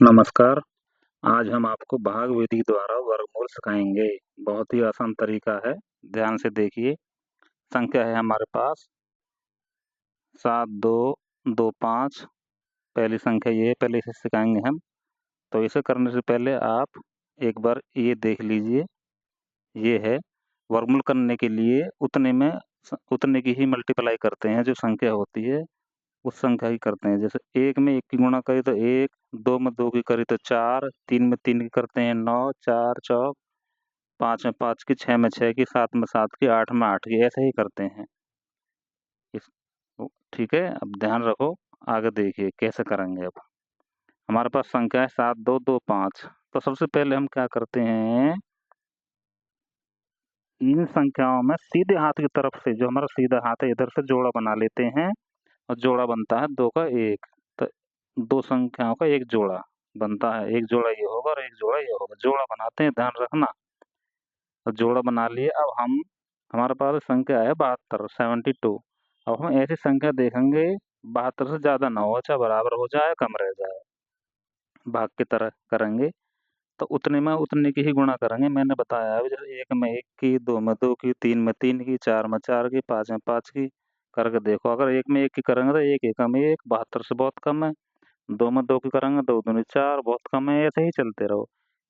नमस्कार। आज हम आपको भाग विधि द्वारा वर्गमूल सिखाएंगे। बहुत ही आसान तरीका है। ध्यान से देखिए। संख्या है हमारे पास 7225। पहली संख्या ये है, पहले इसे सिखाएंगे हम। तो इसे करने से पहले आप एक बार ये देख लीजिए। ये है वर्गमूल करने के लिए उतने की ही मल्टीप्लाई करते हैं। जो संख्या होती है उस संख्या की करते हैं। जैसे एक में एक की गुणा करी तो एक, दो में दो की करी तो चार, तीन में तीन की करते हैं नौ, चार चौक, पाँच में पाँच की, छः में छः की, सात में सात की, आठ में आठ की, ऐसे ही करते हैं। इस ठीक है, अब ध्यान रखो। आगे देखिए कैसे करेंगे। अब हमारे पास संख्या है 7225। तो सबसे पहले हम क्या करते हैं, इन संख्याओं में सीधे हाथ की तरफ से, जो हमारा सीधा हाथ है, इधर से जोड़ा बना लेते हैं। और जोड़ा बनता है दो का एक। तो दो संख्याओं का एक जोड़ा बनता है। एक जोड़ा ये होगा और एक जोड़ा ये होगा। जोड़ा बनाते हैं, ध्यान रखना। तो जोड़ा बना लिए। अब हम हमारे पास संख्या है 72, 72। अब हम ऐसी संख्या देखेंगे 72 से ज़्यादा ना हो, चाहे बराबर हो जाए कम रह जाए, भाग की तरह करेंगे। तो उतने में उतने की ही गुणा करेंगे। मैंने बताया है जैसे एक में एक की, दो में दो की, तीन में तीन की, चार में चार की, पाँच में पाँच की करके देखो। अगर एक में एक की करेंगे तो एक एकम एक, 72 से बहुत कम है। दो में दो की करेंगे, दो दूनी चार, बहुत कम है। ऐसे ही चलते रहो।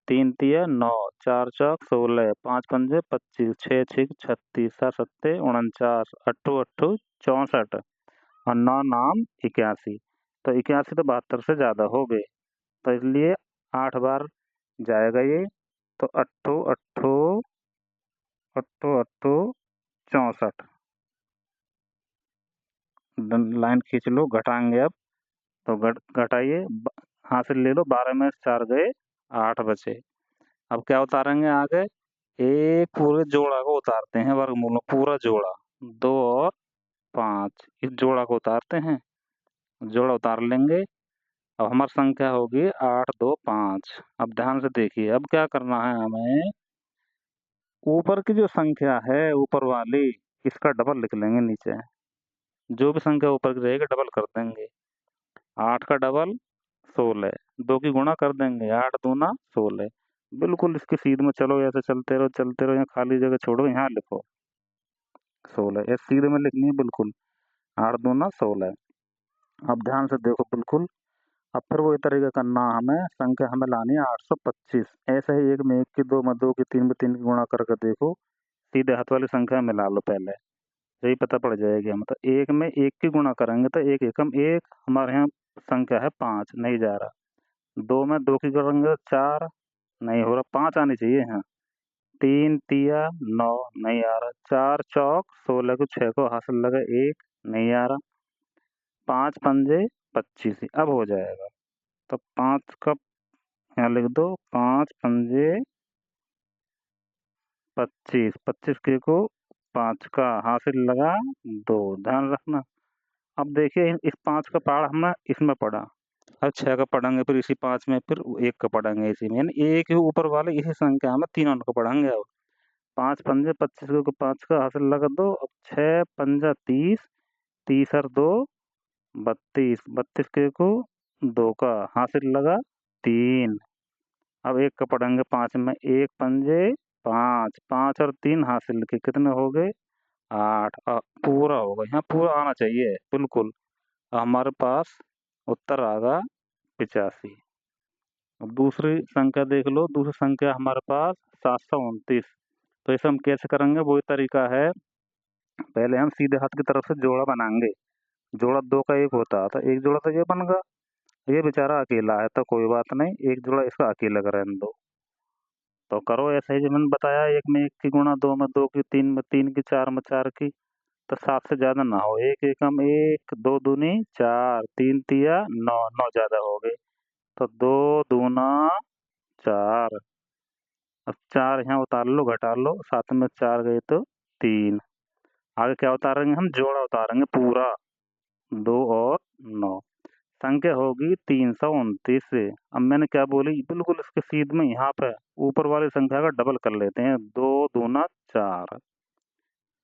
तीन तिया नौ, चार चौक 16, पाँच पंजे 25, छः छिक 36, सात सत्ते 49, अट्ठू अट्ठू 64 और नौ नाम 81। तो 81 तो 72 से ज़्यादा हो गए। तो इसलिए 8 बार जाएगा ये। तो अट्ठू अट्ठू अट्ठू अट्ठू 64। लाइन खींच लो, घटाएंगे अब। तो घटाइए, हासिल ले लो। 12 में 4 गए, 8 बचे। अब क्या उतारेंगे आगे, एक पूरे जोड़ा को उतारते हैं। वर्गमूल में पूरा जोड़ा, दो और पाँच, इस जोड़ा को उतारते हैं। जोड़ा उतार लेंगे। अब हमारी संख्या होगी 825। अब ध्यान से देखिए, अब क्या करना है हमें, ऊपर की जो संख्या है ऊपर वाली, इसका डबल लिख लेंगे नीचे। जो भी संख्या ऊपर की रहेगी डबल कर देंगे। 8 का डबल 16, दो की गुणा कर देंगे, 8 दूना 16। बिल्कुल इसकी सीध में चलो, ऐसे चलते रहो चलते रहो। यहाँ खाली जगह छोड़ो, यहाँ लिखो 16। ये सीधे में लिखनी है बिल्कुल। 8 दूना 16। अब ध्यान से देखो बिल्कुल। अब फिर वही तरीका करना, हमें संख्या हमें लानी है 825। ऐसे ही एक में एक की, दो में दो की, तीन में तीन की गुणा करके देखो। सीधे हाथ वाली संख्या मिला लो पहले, यही पता पड़ जाएगी। हम तो एक में एक की गुणा करेंगे तो एक एकम एक, हमारे यहाँ संख्या है 5, नहीं जा रहा। दो में दो की करेंगे तो 4, नहीं हो रहा। 5 आनी चाहिए यहाँ। तीन तिया 9, नहीं आ रहा। चार चौक 16 को 6 को हासिल लगा एक, नहीं आ रहा। पाँच पंजे 25, अब हो जाएगा। तो पाँच का यहाँ लिख दो, पाँच पंजे 25, 25 के को 5 का हासिल लगा 2, ध्यान रखना। अब देखिए इस 5 का पहाड़ हमने इसमें पढ़ा। अब 6 का पढ़ेंगे, फिर इसी 5 में, फिर 1 का पढ़ेंगे इसी में, यानी एक ही ऊपर वाले इसी संख्या में तीनों को पढ़ेंगे। अब 5 पंजे 25 को 5 का हासिल लगा 2। अब 6 पंजा 30, 30 और 2 32, 32 के को 2 का हासिल लगा 3। अब 1 का पढ़ेंगे 5 में, एक पंजे 5, 5 और 3 हासिल के कितने हो गए 8। पूरा होगा, यहाँ पूरा आना चाहिए बिल्कुल। हमारे पास उत्तर आ गया 85। अब दूसरी संख्या देख लो। दूसरी संख्या हमारे पास 729। तो इसे हम कैसे करेंगे, वही तरीका है। पहले हम सीधे हाथ की तरफ से जोड़ा बनाएंगे। जोड़ा दो का एक होता है, तो एक जोड़ा तो ये बन गया। ये बेचारा अकेला है तो कोई बात नहीं, एक जोड़ा इसका अकेला का रहने दो। तो करो ऐसे ही जो मैंने बताया, एक में एक की गुणा, दो में दो की, तीन में तीन की, चार में चार की। तो 7 से ज्यादा ना हो। एक एकम एक, दो दूनी चार, तीन तिया नौ, नौ ज्यादा हो गए। तो दो दूना 4। अब 4 यहाँ उतार लो, घटा लो। 7 में 4 गए तो 3। आगे क्या उतारेंगे हम, जोड़ा उतारेंगे पूरा, 2 और 9। संख्या होगी 329 से। अब मैंने क्या बोली, बिल्कुल इसके सीध में यहाँ पे ऊपर वाली संख्या का डबल कर लेते हैं। दो दूना 4,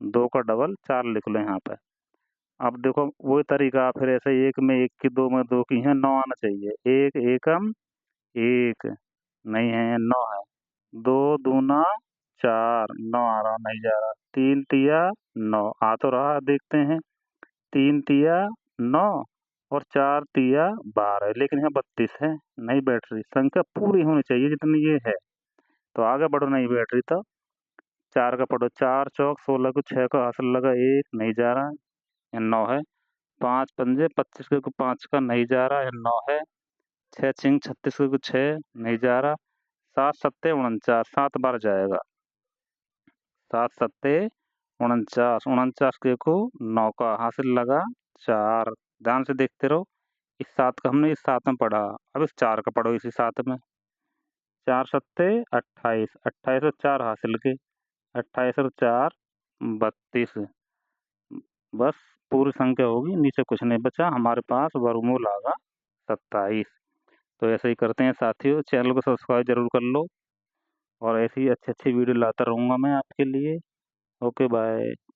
2 का डबल 4 लिख लो यहाँ पे। अब देखो वही तरीका, फिर ऐसे एक में एक की, दो में दो की, यहाँ 9 आना चाहिए। एक एकम 1 नहीं है, 9 है। 2 दूना 4, 9 आ रहा, नहीं जा रहा। 3 तिया 9 आ तो रहा, देखते हैं। 3 तिया 9 और 4 तिया 12, लेकिन यहाँ 32 है, नहीं बैठ रही। संख्या पूरी होनी चाहिए जितनी ये है, तो आगे बढ़ो, नहीं बैठ रही तो 4 का पढ़ो। 4 चौक 16 को 6 का हासिल लगा, 1 नहीं जा रहा, ये 9 है। 5 पंजे 25 को 5 का नहीं जा रहा, ये 9 है। 6 चिंग 36 को 6 नहीं जा रहा। 7 सत्ते 49, 7 बार जाएगा। 7 सत्ते 49, 49 के को 9 का हासिल लगा 4। ध्यान से देखते रहो, इस 7 का हमने इस 7 में पढ़ा, अब इस 4 का पढ़ो इसी 7 में। 4 सत्ते 28, 28 और 4 हासिल के, 28 और 4 32। बस पूरी संख्या होगी, नीचे कुछ नहीं बचा हमारे पास, वर्गमूल आगा 27। तो ऐसे ही करते हैं साथियों, चैनल को सब्सक्राइब जरूर कर लो और ऐसी ही अच्छी अच्छी वीडियो लाता रहूँगा मैं आपके लिए। Okay bye.